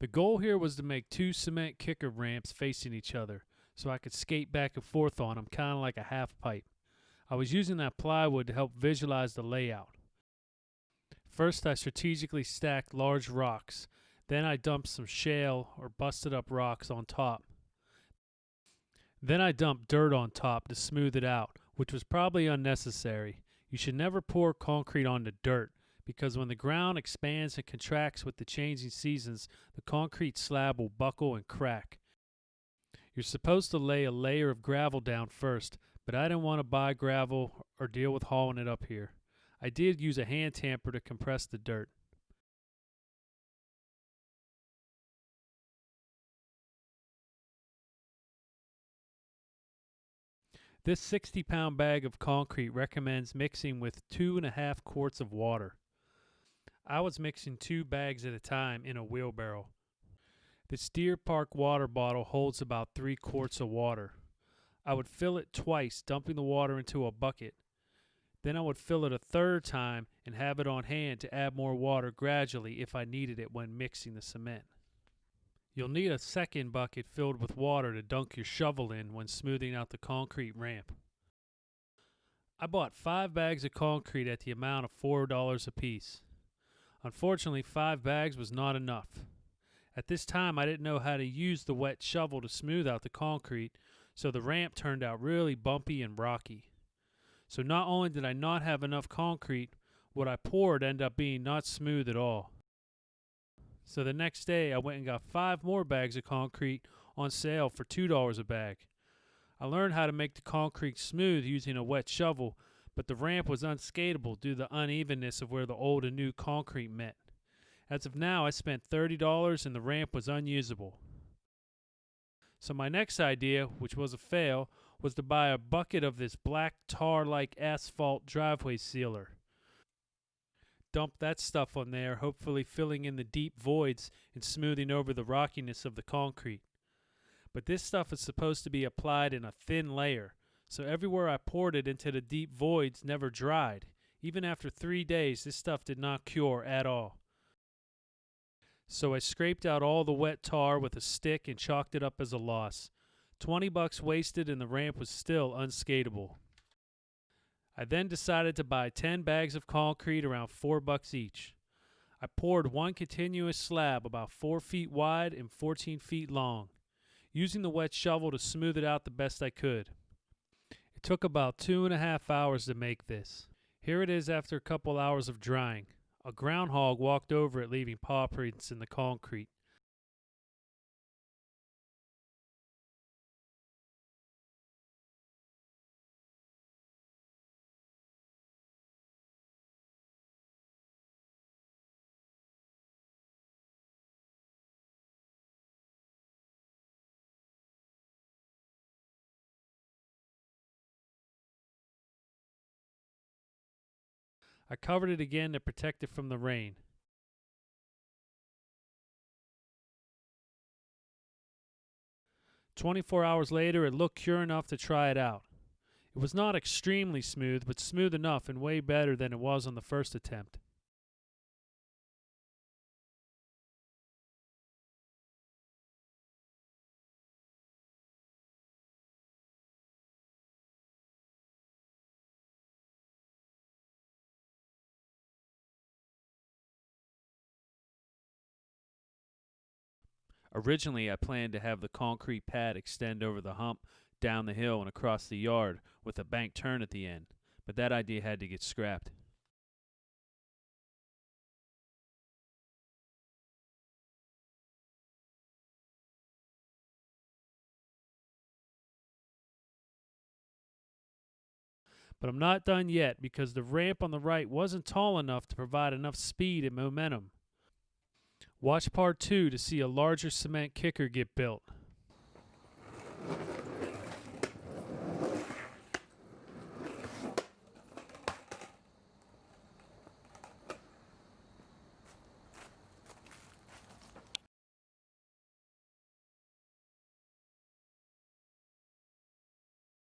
The goal here was to make two cement kicker ramps facing each other so I could skate back and forth on them kind of like a half pipe. I was using that plywood to help visualize the layout. First, I strategically stacked large rocks. Then I dumped some shale or busted up rocks on top. Then I dumped dirt on top to smooth it out, which was probably unnecessary. You should never pour concrete onto dirt, because when the ground expands and contracts with the changing seasons, the concrete slab will buckle and crack. You're supposed to lay a layer of gravel down first, but I didn't want to buy gravel or deal with hauling it up here. I did use a hand tamper to compress the dirt. This 60-pound bag of concrete recommends mixing with 2.5 quarts of water. I was mixing 2 bags at a time in a wheelbarrow. This Deer Park water bottle holds about 3 quarts of water. I would fill it twice, dumping the water into a bucket. Then I would fill it a third time and have it on hand to add more water gradually if I needed it when mixing the cement. You'll need a second bucket filled with water to dunk your shovel in when smoothing out the concrete ramp. I bought 5 bags of concrete at the amount of $4 apiece. Unfortunately, 5 bags was not enough. At this time, I didn't know how to use the wet shovel to smooth out the concrete, so the ramp turned out really bumpy and rocky. So not only did I not have enough concrete, what I poured ended up being not smooth at all. So the next day, I went and got 5 more bags of concrete on sale for $2 a bag. I learned how to make the concrete smooth using a wet shovel, but the ramp was unskatable due to the unevenness of where the old and new concrete met. As of now, I spent $30 and the ramp was unusable. So my next idea, which was a fail, was to buy a bucket of this black tar-like asphalt driveway sealer. Dump that stuff on there, hopefully filling in the deep voids and smoothing over the rockiness of the concrete. But this stuff is supposed to be applied in a thin layer, so everywhere I poured it into the deep voids never dried. Even after 3 days, this stuff did not cure at all. So I scraped out all the wet tar with a stick and chalked it up as a loss. $20 wasted and the ramp was still unskatable. I then decided to buy 10 bags of concrete around $4 each. I poured one continuous slab about 4 feet wide and 14 feet long, using the wet shovel to smooth it out the best I could. It took about 2.5 hours to make this. Here it is after a couple hours of drying. A groundhog walked over it, leaving paw prints in the concrete. I covered it again to protect it from the rain. "24 hours later, it looked cure enough to try it out. It was not extremely smooth, but smooth enough and way better than it was on the first attempt. Originally, I planned to have the concrete pad extend over the hump, down the hill, and across the yard, with a bank turn at the end, but that idea had to get scrapped. But I'm not done yet because the ramp on the right wasn't tall enough to provide enough speed and momentum. Watch part 2 to see a larger cement kicker get built.